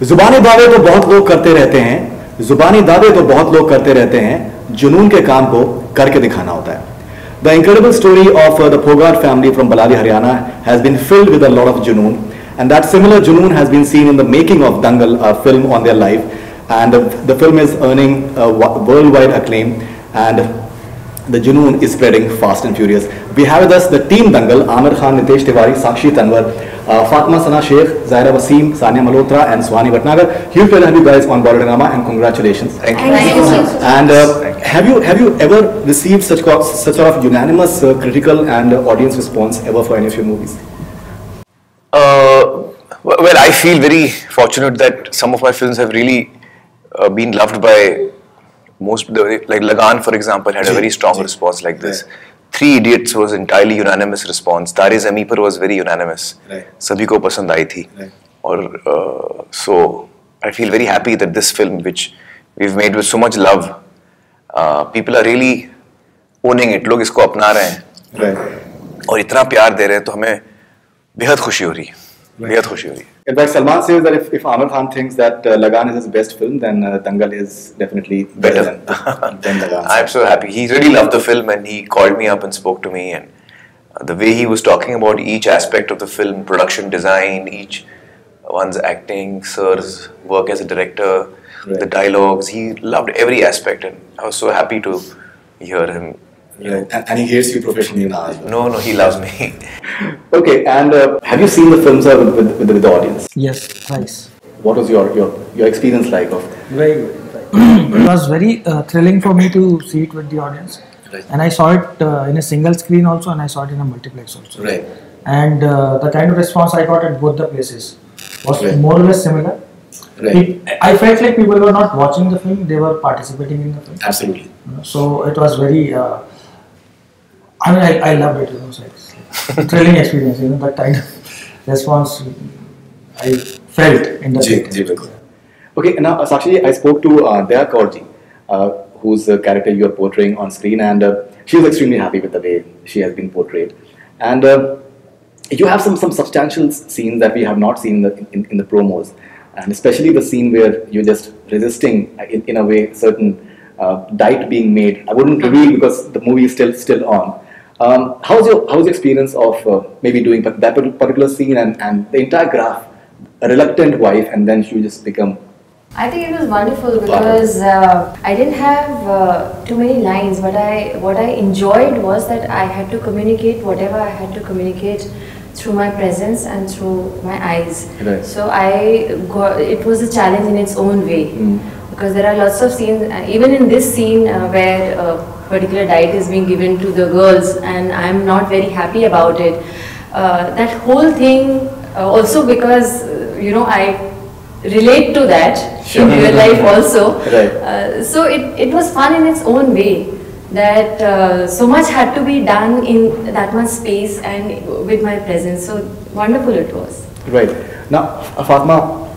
जुबानी दावे तो बहुत लोग करते रहते हैं, जुबानी दावे तो बहुत लोग करते रहते हैं, जुनून के काम को करके दिखाना होता है. The incredible story of the Phogart family from Balali, Haryana has been filled with a lot of junoon, and that similar junoon has been seen in the making of Dangal, a film on their life, and the film is earning worldwide acclaim, and the junoon is spreading fast and furious. We have with us the team Dangal: Amir Khan, Nitesh Tiwari, Sakshi Tanwar, Fatma Sana Sheikh, Zaira Wasim, Sania Malhotra, and Swani Bhatnagar. Huge pleasure to have you guys on board Drama, and congratulations. Thank you. And have you ever received such sort of unanimous critical and audience response ever for any of your movies? Well, I feel very fortunate that some of my films have really been loved by most. Like Lagan, for example, had a very strong response like this. Three Idiots was entirely unanimous response. Tare Zameen Par was very unanimous. Sabhi ko pasand aayi thi. Or so I feel very happy that this film, which we've made with so much love, people are really owning it. लोग इसको अपना रहे हैं और इतना प्यार दे रहे हैं, तो हमें बेहद खुशी हो रही है. बेहद खुशी हो रही है. In fact, Salman says that if Amir Khan thinks that Lagan is his best film, then Dangal is definitely better than Lagan. I'm so happy. He really loved the film, and he called me up and spoke to me, and the way he was talking about each aspect of the film, production design, each one's acting, Sir's work as a director, the dialogues, he loved every aspect, and I was so happy to hear him. And he hates you professionally now as well. No, he loves me. Okay, and have you seen the films with the audience? Yes, twice. What was your experience like of? Very good. It was very thrilling for me to see it with the audience, and I saw it in a single screen also, and I saw it in a multiplex also. And the kind of response I got at both the places was more or less similar. I felt like people were not watching the film; they were participating in the film. Absolutely. So it was very. I mean, I loved it. So it's a thrilling experience. That kind of response I felt in the theatre. Okay, now Sakshi, I spoke to Daya Kaurji, whose character you are portraying on screen, and she was extremely happy with the way she has been portrayed. And you have some substantial scenes that we have not seen in the promos, and especially the scene where you're just resisting, in a way, certain diet being made. I wouldn't reveal because the movie is still on. How's your experience of maybe doing that particular scene and the entire graph, a reluctant wife, and then she just become. I think it was wonderful because I didn't have too many lines, but what I enjoyed was that I had to communicate whatever I had to communicate through my presence and through my eyes. So it was a challenge in its own way, because there are lots of scenes, even in this scene where particular diet is being given to the girls, and I'm not very happy about it. That whole thing, also because I relate to that in real life also. So it was fun in its own way. That so much had to be done in that much space and with my presence. So wonderful it was. Right. Now, Fatma,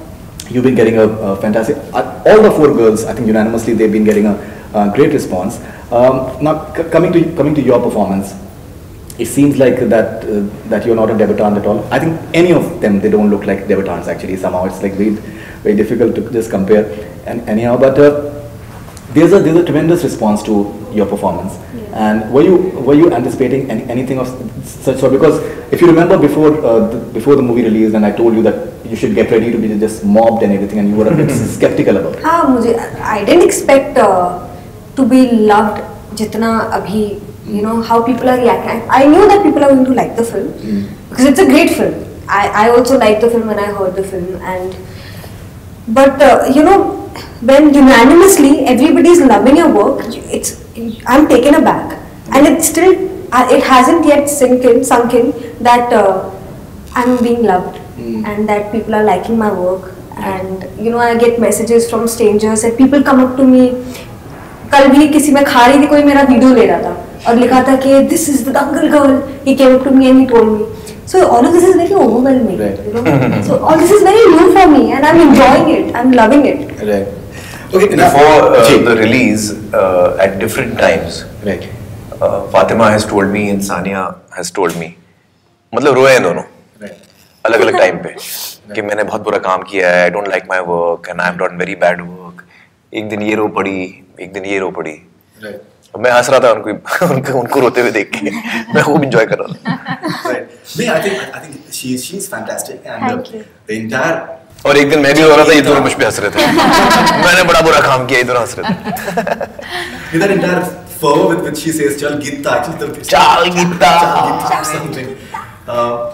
you've been getting a fantastic. All the four girls, I think unanimously, they've been getting a great response. Now, coming to your performance, it seems like that you're not a debutante at all. I think any of them, they don't look like debutantes actually. Somehow it's like very difficult to just compare. And anyhow, but there's a tremendous response to your performance. And were you anticipating anything of such sort? Because if you remember before the movie released, and I told you that you should get ready to be just mobbed and everything, and you were a bit skeptical about it. I didn't expect to be loved. Jitna abhi, how people are reacting. I knew that people are going to like the film because it's a great film. I also liked the film when I heard the film, but when unanimously everybody is loving your work, I'm taken aback, and it hasn't yet sunk in that I'm being loved and that people are liking my work, and I get messages from strangers and people come up to me. कल भी किसी में खा रही थी, कोई मेरा video ले रहा था और लिखा था कि this is the Dangal girl. He came up to me and he told me. So all of this is very overwhelming. So all this is very new for me, and I'm enjoying it. I'm loving it. Okay, before the release, at different times, Fatima has told me and Sania has told me, मतलब रोए हैं दोनों. अलग अलग time पे कि मैंने बहुत बुरा काम किया है, I don't like my work and I am done very bad work. एक दिन ये रो पड़ी, एक दिन ये रो पड़ी. मैं हंस रहा था उनको रोते हुए देख के. मैं खूब एंजॉय कर रहा था. I think she's fantastic and the entire. और एक दिन मैं भी रो रहा था, ये दोनों मुझ पे हंस रहे थे. मैंने बड़ा बुरा काम किया, ये दोनों हंस रहे थे. With that entire fervor with which she says "Chal Gitta," actually Chal Gitta. something.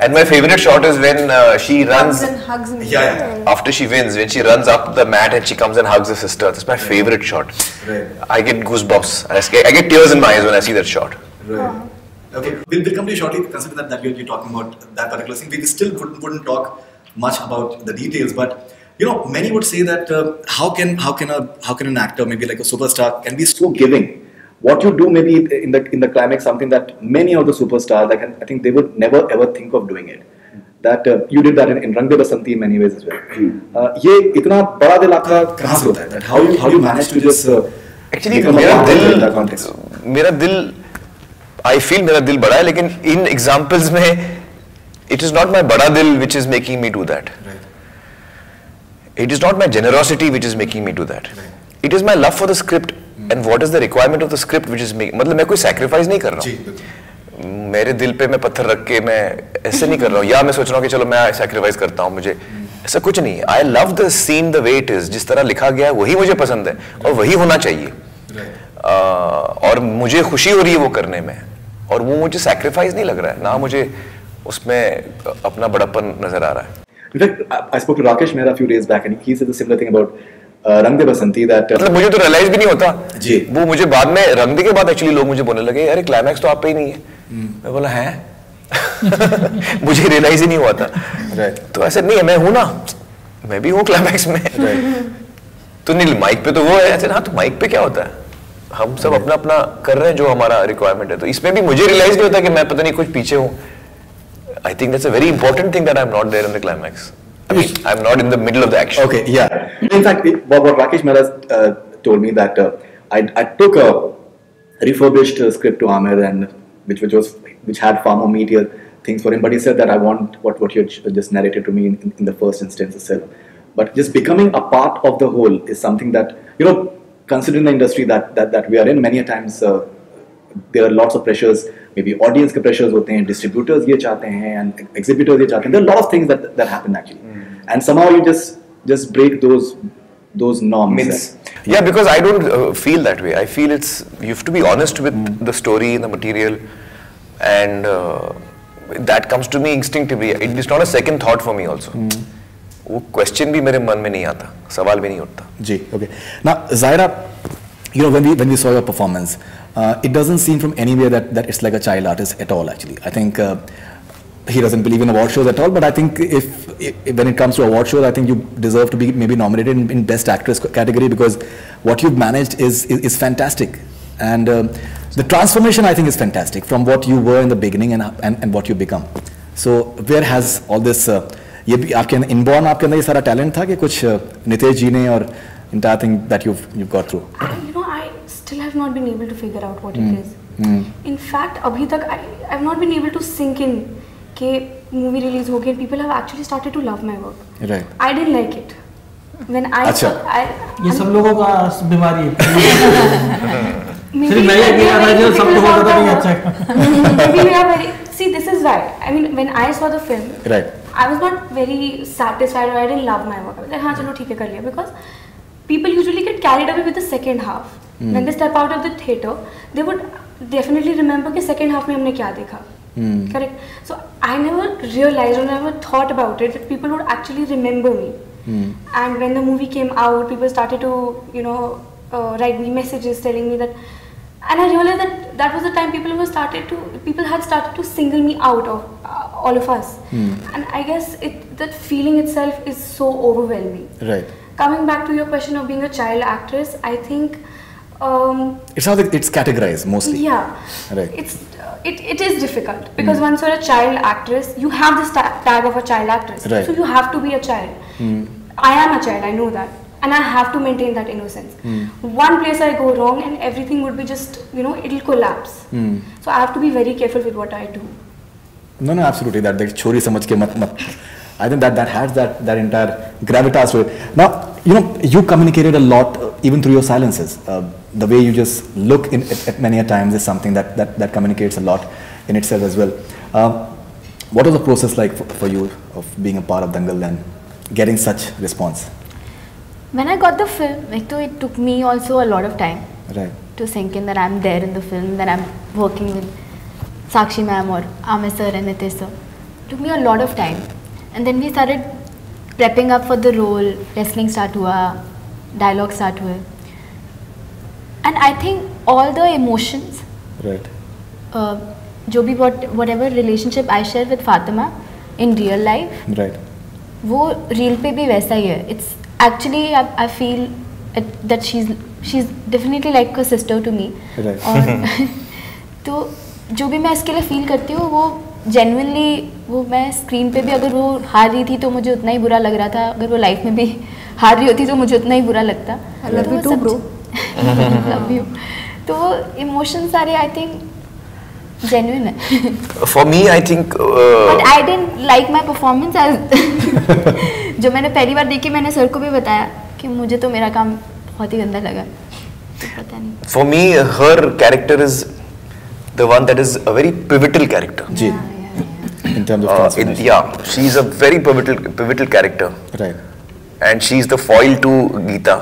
And my favorite shot is when she runs Hugs and Yeah. after she wins, when she runs up the mat and she comes and hugs her sister. That's my favorite shot. Right. I get goosebumps. I get tears in my eyes when I see that shot. Right. Okay, we'll come to you shortly. Consider that you're talking about that particular thing. We still wouldn't talk much about the details, but you know, many would say that how can an actor, maybe like a superstar, can be so giving. What you do maybe in the climax, something that many of the superstars, like I think they would never ever think of doing it. That you did that in Rang De Basanti in many ways as well. ये इतना बड़ा दिल आपका कहाँ से होता है? That how you manage to just Actually, become a part of that context? I feel मेरा दिल बड़ा है, लेकिन इन examples में it is not my बड़ा दिल which is making me do that. Right. It is not my generosity which is making me do that. It is my love for the script and what is the requirement of the script which is making. मतलब मैं कोई sacrifice नहीं कर रहा हूँ. मेरे दिल पे मैं पत्थर रख के मैं ऐसे नहीं कर रहा हूँ, या मैं सोच रहा हूँ कि चलो मैं sacrifice करता हूँ, मुझे ऐसा कुछ नहीं है. I love the scene the way it is. जिस तरह लिखा गया है वही मुझे पसंद है और वही होना चाहिए. और मुझे खुशी हो रही है वो करने में, और वो मुझे sacrifice नहीं लग रहा है, ना मुझे उसमें अपना बड़ापन नजर आ रहा है. In fact, I spoke to Rakesh Mehra a few days back, and he said the similar thing about Rang De Basanti that. मतलब मुझे तो रियलाइज भी नहीं होता जी. वो मुझे बाद में रंग दे के बाद एक्चुअली लोग मुझे बोलने लगे, अरे क्लाइमैक्स तो आप पे ही नहीं है. मैं बोला है. मुझे रियलाइज ही नहीं हुआ था. तो ऐसे नहीं है, मैं हूं ना, मैं भी हूँ क्लाइमैक्स में. तो नहीं, माइक पे तो वो है ऐसे. हाँ, तो माइक पे क्या होता है, हम सब अपना अपना कर रहे हैं जो हमारा रिक्वायरमेंट है. तो इसमें भी मुझे रियलाइज नहीं होता कि मैं पता नहीं कुछ पीछे हूँ. I think that's a very important thing that I'm not there in the climax. I mean, I'm not in the middle of the action. Okay, yeah. In fact, what Rakesh Mehra told me that I took a refurbished script to Amir, and which had far more meatier things for him. But he said that I want what you just narrated to me in the first instance itself. But just becoming a part of the whole is something that, you know, considering the industry that we are in, many a times there are lots of pressures. Maybe audience के pressures होते हैं, distributors ये चाहते हैं, and exhibitors ये चाहते हैं. There are a lot of things that happen actually, and somehow you just break those norms. Yeah, because I don't feel that way. I feel you have to be honest with the story and the material, and that comes to me instinctively. It is not a second thought for me also. वो question भी मेरे मन में नहीं आता, सवाल भी नहीं उठता. जी, okay. Now, Zaira, you know, when we saw your performance, it doesn't seem from anywhere that it's like a child artist at all. Actually, I think he doesn't believe in award shows at all. But I think if when it comes to award shows, I think you deserve to be maybe nominated in Best Actress category, because what you've managed is fantastic, and the transformation I think is fantastic from what you were in the beginning and what you become. So where has all this? ये भी आपके inborn आपके अंदर ये सारा talent था कि कुछ नितेश जी ने और entire thing that you've got through? You know, I still have not been able to figure out what it is. In fact, अभी तक I've not been able to sink in कि movie release हो गई and people have actually started to love my work. Right. I didn't like it. When I अच्छा. ये सब लोगों का बीमारी है. maybe सिर्फ मैं ये कह रहा था जो सबको बोल रहा था नहीं अच्छा है. maybe we are very. See, this is right. I mean, when I saw the film, Right. I was not very satisfied, or I didn't love my work. I was like, हाँ चलो ठीक है कर लिया, because people usually get carried away with the second half. When they step out of the theatre, they would definitely remember कि second half में हमने क्या देखा. Correct. So I never realized or never thought about it that people would actually remember me. And when the movie came out, people started to, you know, write me messages telling me that, and I realized that was the time people had started to single me out of all of us. And I guess that feeling itself is so overwhelming. Right. Coming back to your question of being a child actress, I think It's how it's categorized mostly. yeah, Right. it is difficult because once you're a child actress, you have this tag of a child actress. Right. So you have to be a child. I am a child, I know that, and I have to maintain that innocence. One place I go wrong and everything would be just, you know, it'll collapse. So I have to be very careful with what I do. No, absolutely. That छोरी समझ के मत I think that has that entire gravitas to it. Now, you communicated a lot even through your silences. The way you just look at many a times is something that communicates a lot in itself as well. What was the process like for you of being a part of Dangal and getting such response? When I got the film, it took me also a lot of time to sink in that I'm there in the film, that I'm working with Sakshi ma'am or Amir sir and Nitish sir. It took me a lot of time. And then we started prepping up for the role, wrestling start hua, dialogue start hua. And I think all the emotions, whatever relationship I share with Fatima in real life, वो real पे भी वैसा ही है. It's actually I feel that she's definitely like a sister to me. और तो जो भी मैं इसके लिए feel करती हूँ वो genuinely वो मैं screen पे भी अगर वो हार रही थी तो मुझे उतना ही बुरा लग रहा था, अगर वो life में भी हार रही होती तो मुझे उतना ही बुरा लगता. I love you too, bro. Love you. तो वो emotions सारे I think genuine है. For me, I think. But I didn't like my performance as. जो मैंने पहली बार देखी मैंने सर को भी बताया कि मुझे तो मेरा काम बहुत ही गंदा लगा. पता नहीं. For me, her character is the one that is a very pivotal character. In terms of transformation. She's a very pivotal character. Right. And she's the foil to Geeta,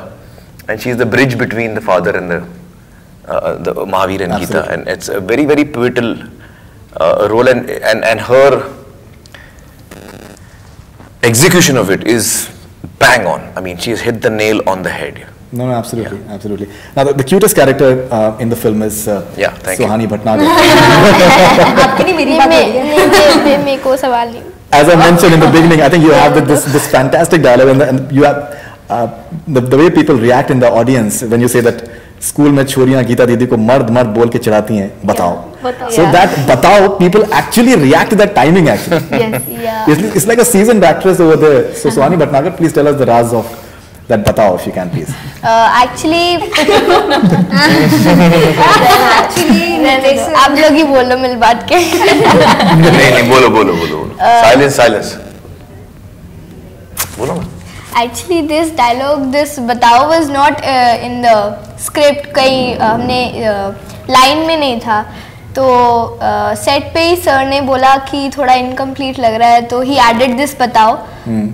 and she's the bridge between the father and the Mahavir and Geeta, and it's a very pivotal role, and her execution of it is bang on. I mean, she has hit the nail on the head. No, absolutely. Now, the cutest character in the film is Suhani Bhatnagar. As I mentioned in the beginning, I think you have this fantastic dialogue, and you have the way people react in the audience when you say that school में छोरियां गीता दीदी को मर्द बोल के चिढ़ाती हैं, बताओ. So that बताओ, people actually react to that timing actually. Yes, It's like a seasoned actress over there. So Suhani Bhatnagar, please tell us the raz of that बताओ if you can please. Actually आप लोग ही बोलो मिल बात के. नहीं बोलो. Silence. बोलो ना. Actually, this dialogue, this बताओ was not in the script. कहीं हमने line में नहीं था. तो set पे ही sir ने बोला कि थोड़ा incomplete लग रहा है, तो he added this बताओ.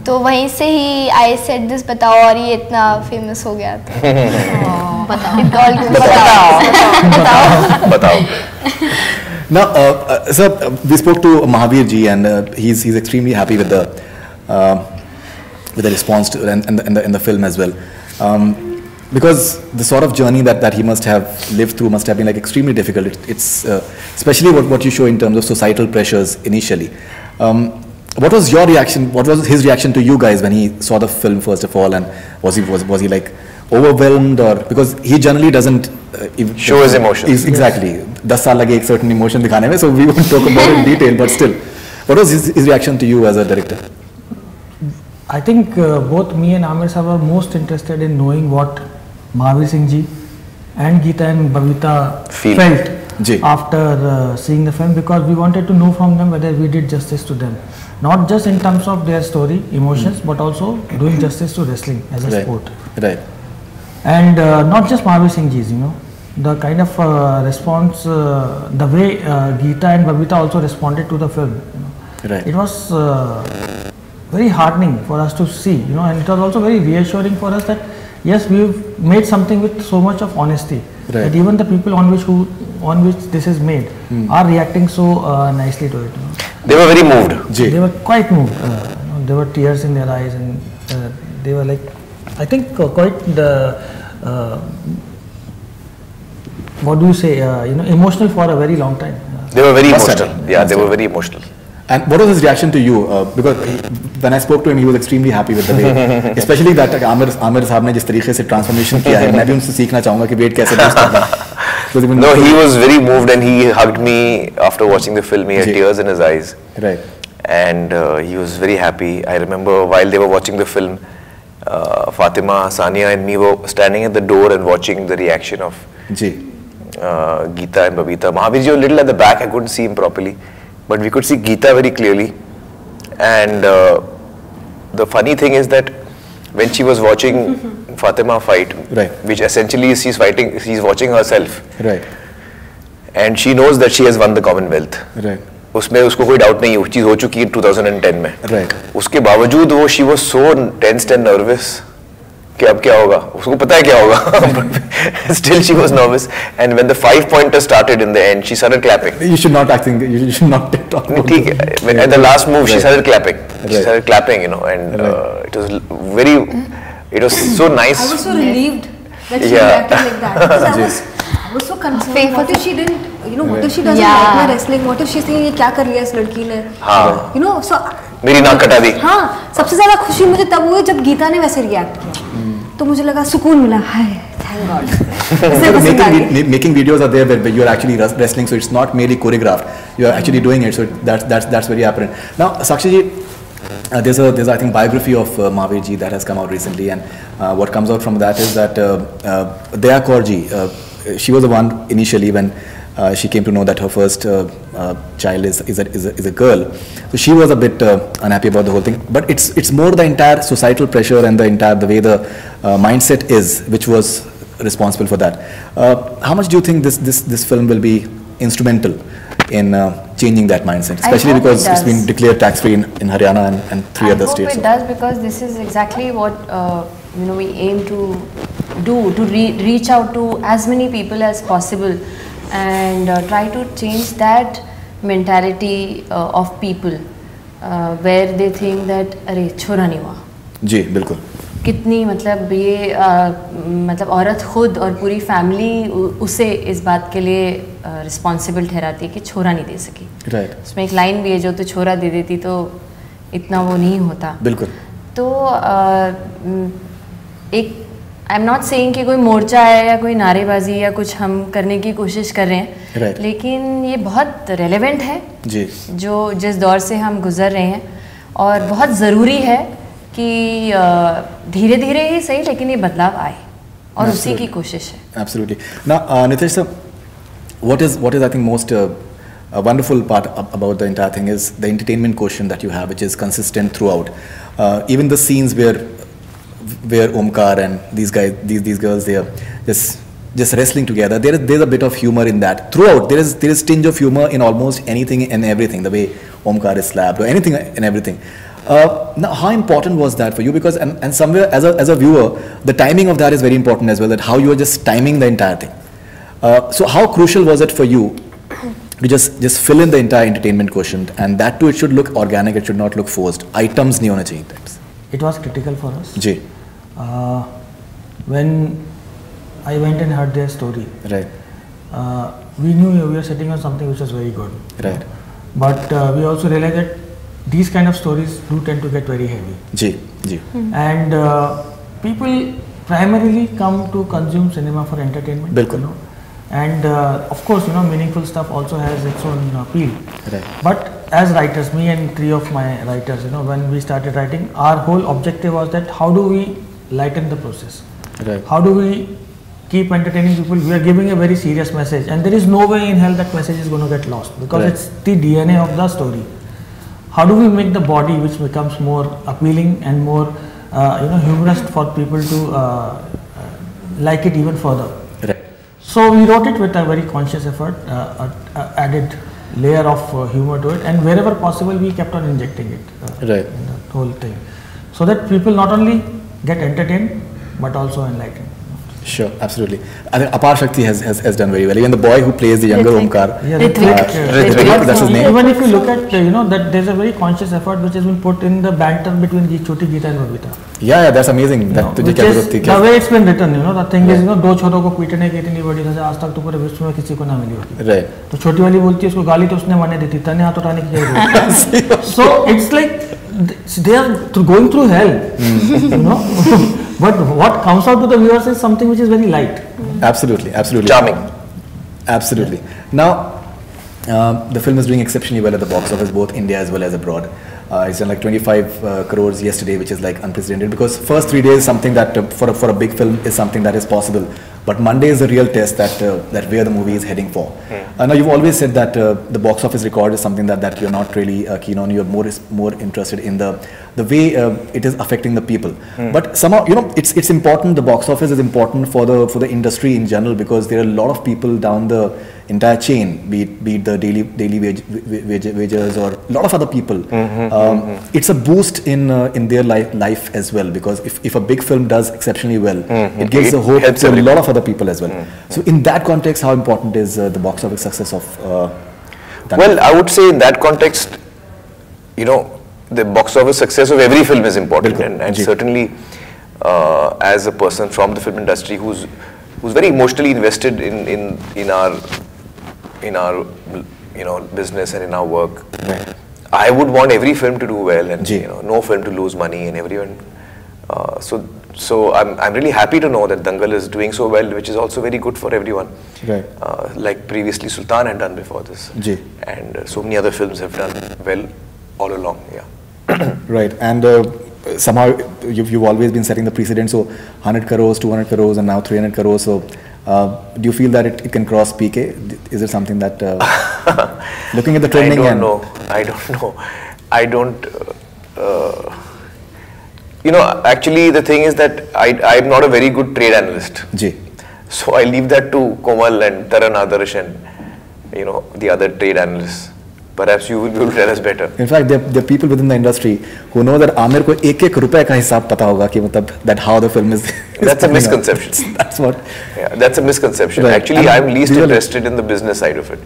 तो वहीं से ही I said this बताओ और ये इतना famous हो गया था. बताओ. Now, sir, we spoke to Mahavir ji, and he's extremely happy with the response to in the film as well, because the sort of journey that he must have lived through must have been like extremely difficult. It's especially what you show in terms of societal pressures initially. What was your reaction? What was his reaction to you guys when he saw the film first of all, and was he like overwhelmed, or because he generally doesn't show his emotions? Exactly. 10 साल लगे एक certain emotion दिखाने में, so we won't talk about it in detail, but still, what was his reaction to you as a director? I think both me and Amir sir were most interested in knowing what Mahavir Singh ji and Geeta and Babita felt after seeing the film, because we wanted to know from them whether we did justice to them, not just in terms of their story, emotions, but also doing justice to wrestling as a sport. Right. And not just Mahavir Singh ji's, the kind of response, the way Geeta and Babita also responded to the film, it was very heartening for us to see, and it was also very reassuring for us that yes, we've made something with so much of honesty, that even the people on which this is made are reacting so nicely to it. They were very moved. They were quite moved. There were tears in their eyes, and they were like, I think quite what do you say? Emotional for a very long time. They were very emotional. Yeah, they were very emotional. And what was his reaction to you? Because when I spoke to him, he was extremely happy with the way, especially that Amir साहब ने जिस तरीके से transformation किया है, मैं भी उनसे सीखना चाहूँगा कि weight कैसे lose करना है. No, he was very moved, and he hugged me after watching the film. He had tears in his eyes. Right. And he was very happy. I remember while they were watching the film, Fatima, Sania and me were standing at the door and watching the reaction of Geeta and Babita. Mahavir ji was a little at the back, I couldn't see him properly, but we could see Geeta very clearly, and the funny thing is that when she was watching Fatima fight, Right. which essentially is she's watching herself, Right. and she knows that she has won the Commonwealth. Right. उसमें उसको कोई doubt नहीं है, वो चीज़ हो चुकी है 2010 में. Right. उसके बावजूद वो she was so tensed and nervous कि अब क्या होगा, उसको पता है क्या होगा. Still she was nervous, and when the 5-pointer started in the end, she started clapping. You should not you should not talk about ठीक है. At the last move, she Right. started clapping. She Right. started clapping, and it was very, it was so nice. I was so relieved that she Yeah. reacted like that. Because I was so concerned. What if she didn't, what if she doesn't Yeah. like my wrestling? What if she's saying ये क्या कर लिया इस लड़की ने? हाँ. So मेरी नाक कटा दी. हाँ, सबसे ज्यादा खुशी मुझे तब हुई जब गीता ने वैसे रिएक्ट किया. तो मुझे लगा सुकून मिला. हाय, thank God. making videos are there where you're actually wrestling, so it's not merely choreographed. You're actually doing it, so that's very apparent. Now, Sakshi ji, there's I think biography of Mahavir ji that has come out recently, and what comes out from that is that Daya Kaur ji, she was the one initially when she came to know that her first child is a girl. So she was a bit unhappy about the whole thing. But it's more the entire societal pressure and the way the mindset is, which was responsible for that. How much do you think this film will be instrumental in changing that mindset, especially because it's been declared tax-free in Haryana and 3 other states? I hope it does, because this is exactly what we aim to do, to reach out to as many people as possible, and try to change that mentality of people where they think that अरे छोरा नहीं हुआ. जी बिल्कुल. कितनी मतलब ये मतलब औरत खुद और पूरी फैमिली उसे इस बात के लिए रिस्पॉन्सिबल ठहराती है कि छोरा नहीं दे सकी. Right. उसमें एक लाइन भी है, जो तो छोरा दे देती तो इतना वो नहीं होता. बिल्कुल. तो एक आई एम नॉट सेइंग कि कोई मोर्चा है या कोई नारेबाजी या कुछ हम करने की कोशिश कर रहे हैं, Right. लेकिन ये बहुत रेलेवेंट है जी. जो जिस दौर से हम गुजर रहे हैं, और बहुत ज़रूरी है कि धीरे धीरे ही सही लेकिन ये बदलाव आए, और उसी की कोशिश है. Absolutely. Now, Nitesh sir, what is I think most a wonderful part about the entire thing is the entertainment quotient that you have, which is consistent throughout. Even the scenes where Omkar and these guys, these girls, they are just wrestling together. There's a bit of humor in that throughout. There is tinge of humor in almost anything and everything. The way Omkar is slapped or anything and everything. Now, how important was that for you? Because and somewhere as a viewer, the timing of that is very important as well. That how you are just timing the entire thing. So how crucial was it for you to just fill in the entire entertainment quotient, and that too, it should look organic. It should not look forced. Items नहीं होना चाहिए. It was critical for us. Ji. When I went and heard their story, Right. we knew we were sitting on something which was very good. Right. But we also realized that these kind of stories do tend to get very heavy. Ji. Ji. And people primarily come to consume cinema for entertainment. बिल्कुल. And of course, meaningful stuff also has its own appeal. Right. But as writers, me and 3 of my writers, when we started writing, our whole objective was that how do we lighten the process? Right. How do we keep entertaining people? We are giving a very serious message, and there is no way in hell that message is going to get lost, because Right. it's the DNA of the story. How do we make the body, which becomes more appealing and more humorous for people to like it even further? Right. So we wrote it with a very conscious effort, added layer of humor to it, and wherever possible we kept on injecting it Right. in the whole thing, so that people not only get entertained but also enlightened. Sure, absolutely. I think Apar Shakti has done very well. Even the boy who plays the younger Ritvik. Omkar, Yeah, Ritvik, that's his name. Even if you look at that there's a very conscious effort which has been put in the banter between Choti Geeta and Babita. Yeah, that's amazing. That तुझे Which क्या is जरूरत थी the क्या? way it's been written, the thing is, दो छोरों को पीटने की इतनी बड़ी सजा आज तक तो पूरे विश्व में किसी को ना मिली होती. Right. तो छोटी वाली बोलती है उसको गाली तो उसने मारने दी थी, तने हाथ उठाने की जरूरत. So it's like they are going through hell, but what comes out to the viewers is something which is very light. Absolutely, absolutely. Charming. Absolutely. Now, the film is doing exceptionally well at the box office, both India as well as abroad. It's done like 25 crores yesterday, which is like unprecedented, because first 3 days something that for a big film is something that is possible But Monday is the real test that where the movie is heading for. Now you've always said that the box office record is something that you're not really keen on. You're more interested in the way it is affecting the people. But somehow, you know, it's important. The box office is important for the industry in general, because there are a lot of people down the entire chain, be it the daily wagers or a lot of other people. It's a boost in their life as well, because if a big film does exceptionally well, it gives a hope to a lot of other people as well. So in that context, how important is the box office success of Well, I would say in that context, you know, the box office success of every film is important, and certainly as a person from the film industry who's very emotionally invested in our you know, business and in our work, I would want every film to do well, and you know, no film to lose money, and everyone. So I'm really happy to know that Dangal is doing so well, which is also very good for everyone. Right. Like previously Sultan had done before this, and so many other films have done well all along. Yeah. Right, and somehow you've always been setting the precedent. So 100 crores, 200 crores, and now 300 crores. So do you feel that it can cross PK? Is it something that looking at the trending? I don't. You know, actually, the thing is that I'm not a very good trade analyst. So I leave that to Komal and Taran Adarsh and, you know, the other trade analysts. Perhaps you will be able to tell us better. In fact, there are people within the industry who know that Amir ko एक रुपए का हिसाब पता होगा कि मतलब that how the film is. That's a misconception. That's what. Yeah, that's a misconception. Right. Actually, I'm least interested in the business side of it,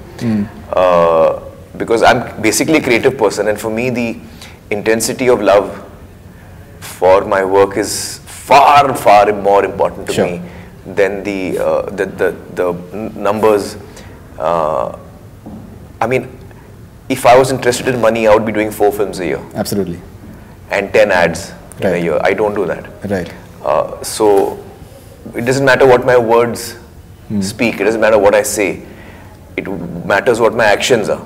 because I'm basically a creative person, and for me, the intensity of love for my work is far more important to me than the numbers. I mean, if I was interested in money, I would be doing 4 films a year. Absolutely. And 10 ads in a year. I don't do that. Right. So it doesn't matter what my words speak. It doesn't matter what I say. It matters what my actions are.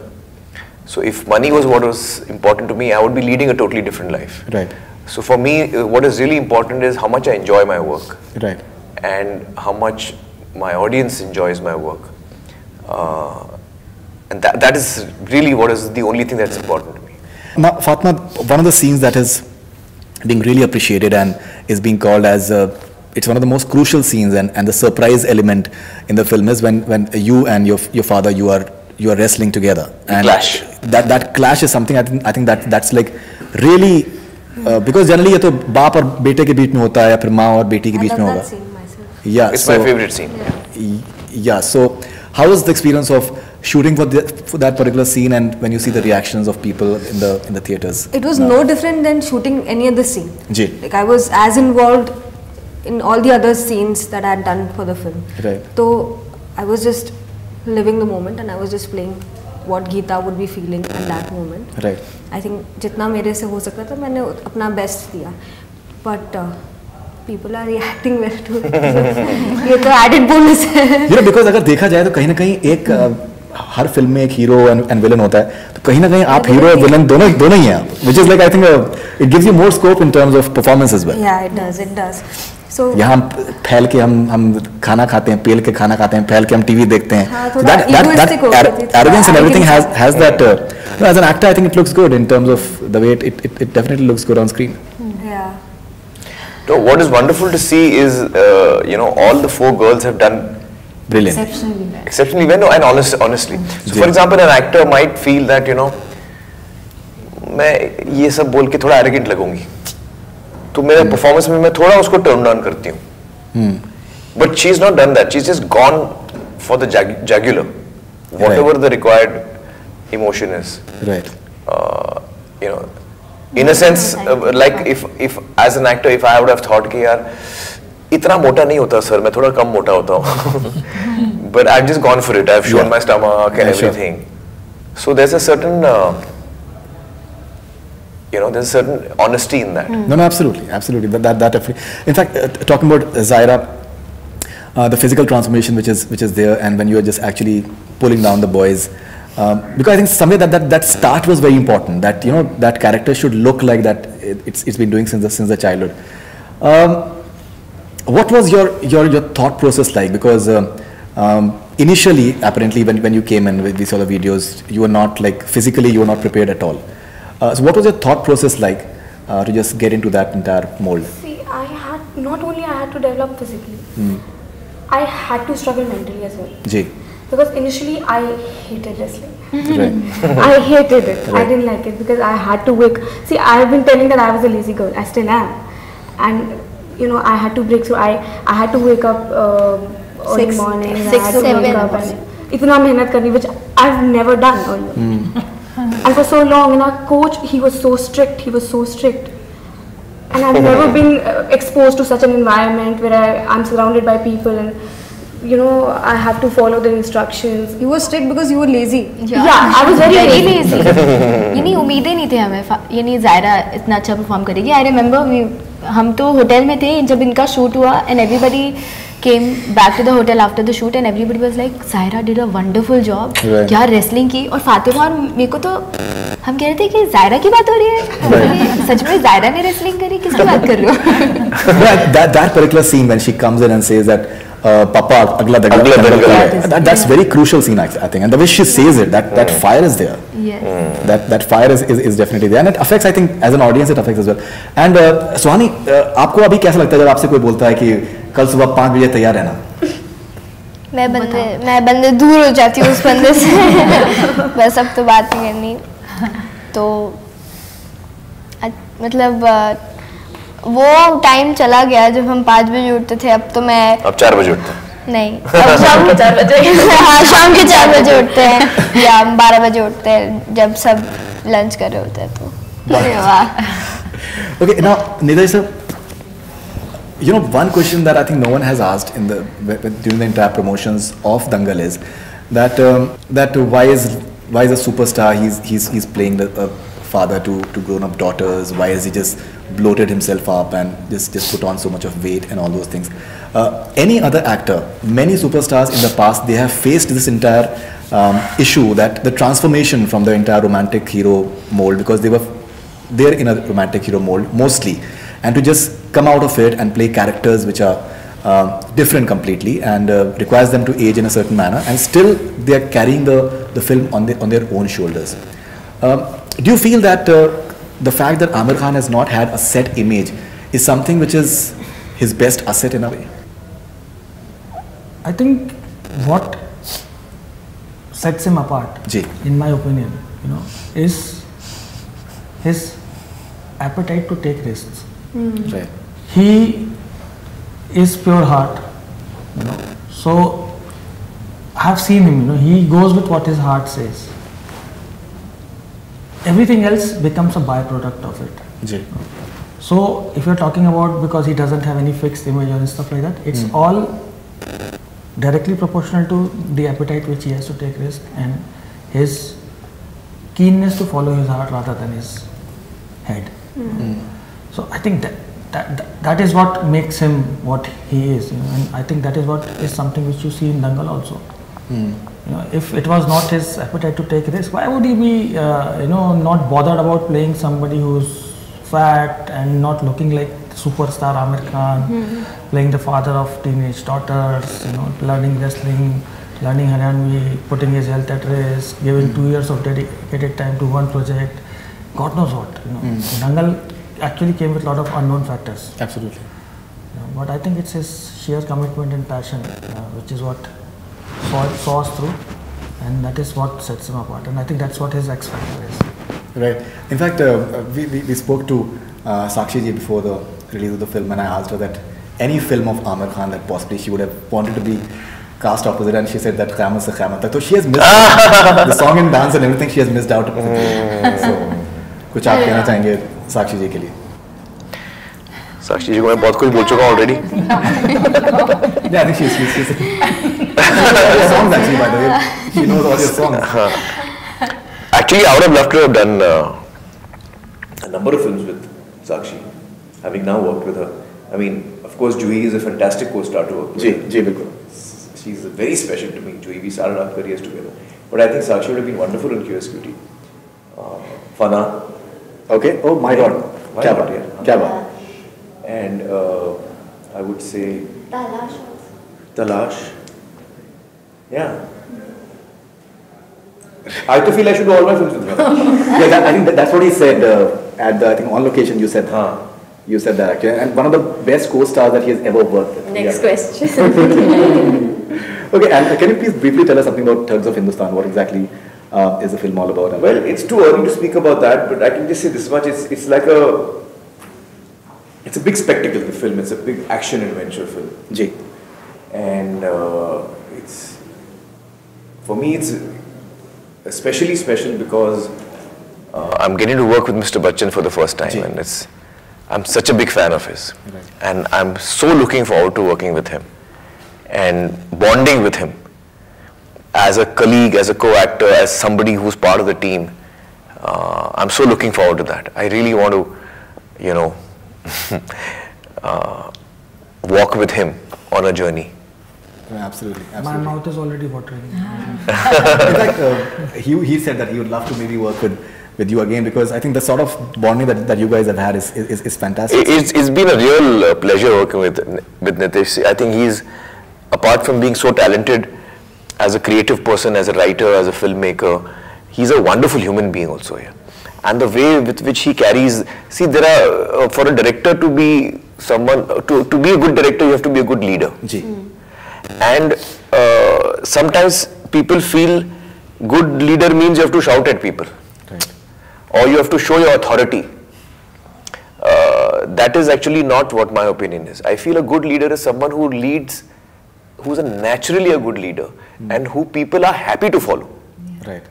So if money was what was important to me, I would be leading a totally different life. Right. So for me, what is really important is how much I enjoy my work. Right. And how much my audience enjoys my work. And that is really what is the only thing that's important to me. Now, Fatma, one of the scenes that is being really appreciated and is being called as it's one of the most crucial scenes, and the surprise element in the film is when you and your father you are wrestling together. And clash. That clash is something I think that's like really because generally ये तो बाप और बेटे के बीच में होता है या फिर माँ और बेटी के बीच में होगा. Yeah, it's my favorite scene. Yeah. So how was the experience of shooting for that particular scene, and when you see the reactions of people in the theaters? It was no different than shooting any other scene. Like I was as involved in all the other scenes that I had done for the film. Right. So I was just living the moment, and I was just playing what Geeta would be feeling at that moment. Right. I think जितना मेरे से हो सकता था मैंने अपना best दिया, but people are reacting well to it. ये तो added bonus है. You know, because अगर देखा जाए तो कहीं ना कहीं एक हर फिल्म में एक हीरो एंड विलन होता है, तो कहीं ना कहीं आप हीरो और विलन दोनों ही हैं, which is like I think it gives you more scope in terms of performance as well. Yeah, it does. So यहाँ फैल के हम खाना खाते हैं, पेल के खाना खाते हैं, फैल के हम टीवी देखते हैं. हाँ, So that arrogance and everything has that. As an actor, I think it looks good in terms of the way it definitely looks good on screen. Yeah. So what is wonderful to see is you know, all the 4 girls have done brilliant, exceptionally well, and honestly. So for example, an actor might feel that, you know, मैं ये सब बोल के थोड़ा arrogant लगूंगी, तो मेरे performance में मैं थोड़ा उसको turn down करती हूँ. But she's not done that. She's just gone for the jugular, whatever the required emotion is. Right. You know, in a sense, like if as an actor, if I would have thought कि यार इतना मोटा नहीं होता sir, मैं थोड़ा कम मोटा होता हूँ. But I've just gone for it. I've shown my stomach and everything. So there's a certain you know, there's a certain honesty in that. No, absolutely. That in fact, talking about Zaira, the physical transformation which is there, and when you are just actually pulling down the boys, because I think somewhere that start was very important. That, you know, that character should look like that. It's been doing since the childhood. what was your thought process like? Because initially, apparently, when you came in with these sort of videos, you were not like physically, you were not prepared at all. So what was your thought process like to just get into that entire mold? See, not only I had to develop physically, I had to struggle mentally as well. Ji. Because initially I hated wrestling. Right. I hated it. Right. I didn't like it because I had to wake. See, I have been telling that I was a lazy girl. I still am, and you know I had to break through. I had to wake up early morning. I had to wake up and itna mehnat karni, which I've never done earlier. And for so long, and our coach, he was so strict. He was so strict. And I've never been exposed to such an environment where I'm surrounded by people and you know I have to follow the instructions. You were strict because you were lazy. Yeah, I was very lazy. ये नहीं उम्मीदें नहीं थे हमें ये नहीं ज़ायरा इतना अच्छा परफॉर्म करेगी. I remember हम तो होटल में थे जब इनका शूट हुआ and everybody came back to the hotel after the shoot and everybody was like Zaira did a wonderful job. क्या रेसलिंग की और फातिमा और मेरे को तो हम कह रहे थे कि जायरा की बात हो रही है. सच में जायरा ने रेसलिंग करी किसकी बात कर रहे हो? that particular scene when she comes in and says that Papa agla dagla, that's very crucial scene I think, and the way she says it, that fire is there. Yes. That fire is definitely there, and it affects, I think, as an audience it affects as well. And Suhani, आपको अभी कैसा लगता है जब आपसे कोई बोलता है कि कल सुबह 5 बजे तैयार रहना? मैं बंदे दूर हो जाती हूँ उस बंदे से. बस अब तो बात नहीं करनी. तो मतलब वो टाइम चला गया जब हम 5 बजे उठते थे. अब तो मैं अब 4 बजे उठते हैं. नहीं, अब शाम के 4 बजे. हाँ, शाम के 4 बजे उठते हैं या 12 बजे उठते हैं जब सब लंच कर रहे होते हैं. तो अरे वाह. Okay, now Nidhi sir, you know, one question that I think no one has asked during the entire promotions of Dangal is that why is a superstar he's playing the father to grown-up daughters? Why is he just bloated himself up and just put on so much of weight and all those things? Any other actor, many superstars in the past, they have faced this entire issue, that the transformation from the entire romantic hero mold, because they were there in a romantic hero mold mostly, and to just come out of it and play characters which are different completely and requires them to age in a certain manner, and still they are carrying the film on their own shoulders. Do you feel that the fact that Aamir Khan has not had a set image is something which is his best asset in a way? I think what sets him apart, in my opinion, you know, is his appetite to take risks. Right. He is pure heart, you know. So I have seen him, you know, he goes with what his heart says. Everything else becomes a byproduct of it. So if you're talking about because he doesn't have any fixed image or stuff like that, it's all directly proportional to the appetite which he has to take risk and his keenness to follow his heart rather than his head. So I think that is what makes him what he is, you know, and I think that is what is something which you see in Dangal also. You know, if it was not his appetite to take risk, why would he be, you know, not bothered about playing somebody who's fat and not looking like superstar Aamir Khan, playing the father of teenage daughters, you know, learning wrestling, learning Haryanvi, putting his health at risk, giving 2 years of dedicated time to one project, God knows what, you know. Dangal actually came with a lot of unknown factors. Absolutely. You know, but I think it's his sheer commitment and passion, which is what saw us through, and that is what sets him apart, and I think that's what his X factor is. Right. In fact, we spoke to Sakshi ji before the release of the film, and I asked her that any film of Aamir Khan that possibly she would have wanted to be cast opposite, and she said that Qiyamah se Qiyamah tak. So she has missed the song and dance and everything, she has missed out. So कुछ आप कहना चाहेंगे साक्षी जी के लिए? साक्षी जी को मैं बहुत कुछ बोल चुका हूँ already. Yeah, I think she's songs actually, by the way. She knows all your songs. Actually, I would have loved to have done a number of films with Sakshi, having now worked with her. I mean, of course, Juhi is a fantastic co-star to work with. जी बिल्कुल. She's very special to me. Juhi, we started our careers together. But I think Sakshi would have been wonderful in QSQT. Fana. Okay. Oh my God. क्या बात? And I would say Talash. Talash. Yeah. I feel I should do all my films with him. Yeah, I think that's what he said at the, I think on location. You said you said that actually, and one of the best co-stars that he has ever worked with. Next question. Okay, and can you please briefly tell us something about Thugs of Hindustan? What exactly is the film all about? Well, it's too early to speak about that, but I can just say this much: it's like it's a big spectacle. The film, it's a big action adventure film. Ji. And it's, for me, it's especially special because I'm getting to work with Mr. Bachchan for the first time, and I'm such a big fan of his, and I'm so looking forward to working with him and bonding with him as a colleague, as a co-actor, as somebody who's part of the team. I'm so looking forward to that. I really want to, you know, walk with him on a journey. Absolutely. My mouth is already watering. In fact, he said that he would love to maybe work with you again, because I think the sort of bonding that you guys have had is fantastic. It's been a real pleasure working with Nitish. I think he's, apart from being so talented as a creative person, as a writer, as a filmmaker, he's a wonderful human being also here. And the way with which he carries, see, there are, for a director to be someone, to be a good director, you have to be a good leader. And sometimes people feel good leader means you have to shout at people, or you have to show your authority. That is actually not what my opinion is. I feel a good leader is someone who leads, who's naturally a good leader, and who people are happy to follow. Right.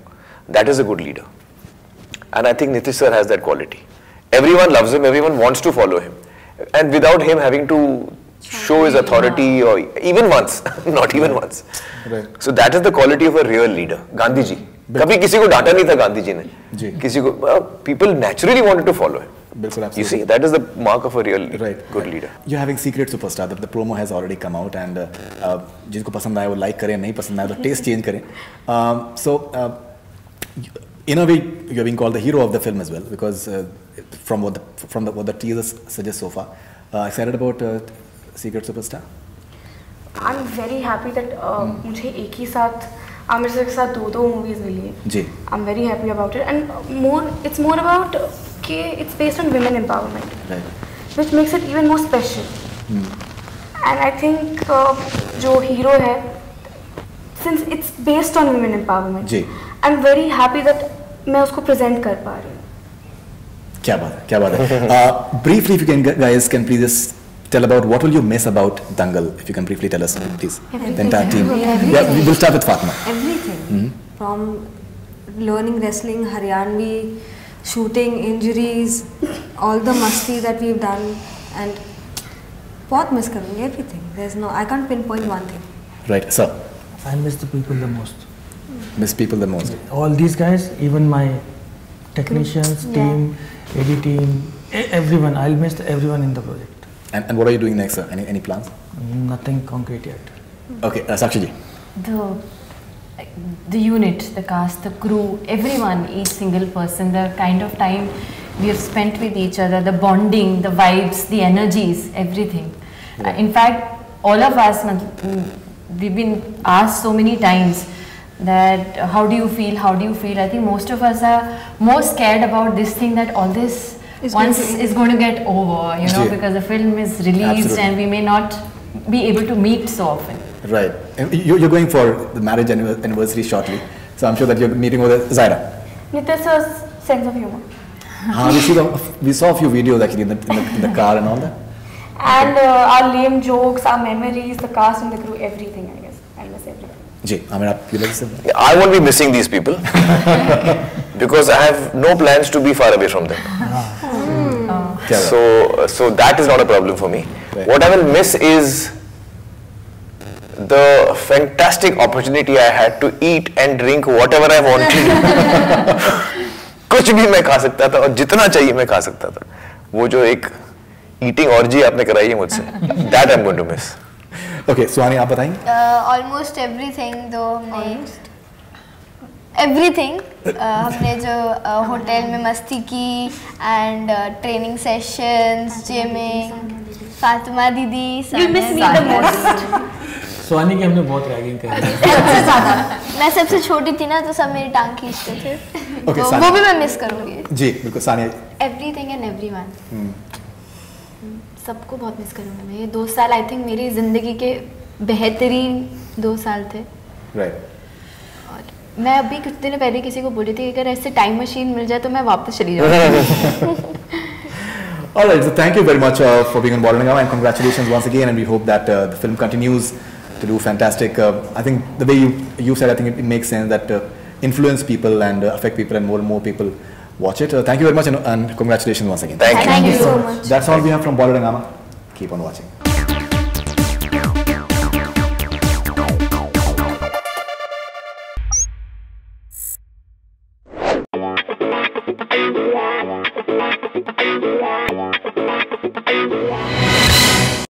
That is a good leader. And I think Nitish sir has that quality. Everyone loves him, everyone wants to follow him. And without him having to show his authority, or even once, not even once. Right. So that is the quality of a real leader. Gandhi ji. कभी किसी को डांटा नहीं था गांधी जी ने. किसी को, people naturally wanted to follow him. You see, that is the mark of a real good leader. You're having Secret Superstar. The promo has already come out, and जिनको पसंद आए वो like करें, नहीं पसंद आए तो taste change करें. So in a way, you're being called the hero of the film as well, because from what the teasers suggest so far. Excited about Secret Superstar? I'm very happy that मुझे एक ही साथ Aamir sir के साथ दो movies मिली हैं. जी. I'm very happy about it, and it's more about it's based on women empowerment, right, which makes it even more special. And I think जो hero है, since it's based on women empowerment, ji. I'm very happy that मैं उसको present कर पा रही हूँ. क्या बात है. Briefly, if you can guys can please just tell about what will you miss about Dangal, if you can briefly tell us, please. Everything. The entire team. Everything. Yeah, we'll start with Fatma. Everything. From learning wrestling, Haryanvi, shooting, injuries, all the masti that we've done, and बहुत miss करूँगी everything. There's no, I can't pinpoint one thing. Right, sir. I miss the people the most. Miss people the most. All these guys, even my technicians, team, AD team, everyone. I'll miss everyone in the project. And what are you doing next, sir? Any plans? Nothing concrete yet. Okay, Sakshi ji. The unit, the cast, the crew, everyone, each single person, the kind of time we have spent with each other, the bonding, the vibes, the energies, everything. In fact, all of us, we've been asked so many times that how do you feel, I think most of us are more scared about this thing, that all this is going to get over, you know, because the film is released and we may not be able to meet so often. Right. And you're going for the marriage anniversary shortly, so I'm sure that you're meeting with Zaira. Nitish's sense of humor. We saw a few videos actually in the car and all that. And our lame jokes, our memories, the cast and the crew, everything, I guess. I miss everything. Ji, you like this? I won't be missing these people because I have no plans to be far away from them. So that is not a problem for me. Right. What I will miss is the fantastic opportunity I had to eat and drink whatever I wanted. कुछ भी मैं खा सकता था और जितना चाहिए मैं खा सकता था. वो जो एक eating orgy आपने कराई है मुझसे, that I'm going to miss. Okay, Suhani, आप बताएंगे? Almost everything, though हमने everything हमने जो होटल में मस्ती की and training sessions, gymming, Fatima दीदी, You miss me the most. Soni की हमने बहुत रैगिंग करी। सबसे ज्यादा मैं सबसे छोटी थी ना, तो सब मेरी टांग खींचते थे। Okay, वो सानिया। भी मैं मिस करूंगी। जी बिल्कुल सानिया। एवरीथिंग एंड एवरीवन, सबको बहुत मिस करूँगी मैं। ये 2 साल आई थिंक मेरी ज़िंदगी के बेहतरीन 2 साल थे। राइट। और मैं अभी कुछ दिन पहले किसी को बोली थी, अगर ऐसे टाइम मशीन मिल जाए तो मैं वापस चली जाऊँ। All right, so thank you very much for being on Bollywood Now, and congratulations once again, and we hope that the film continues to do fantastic. I think the way you said, I think it makes sense that influence people and affect people, and more people watch it. Thank you very much, and congratulations once again. Thank you. Thank you so much. That's all we have from Bollywood Now. Keep on watching.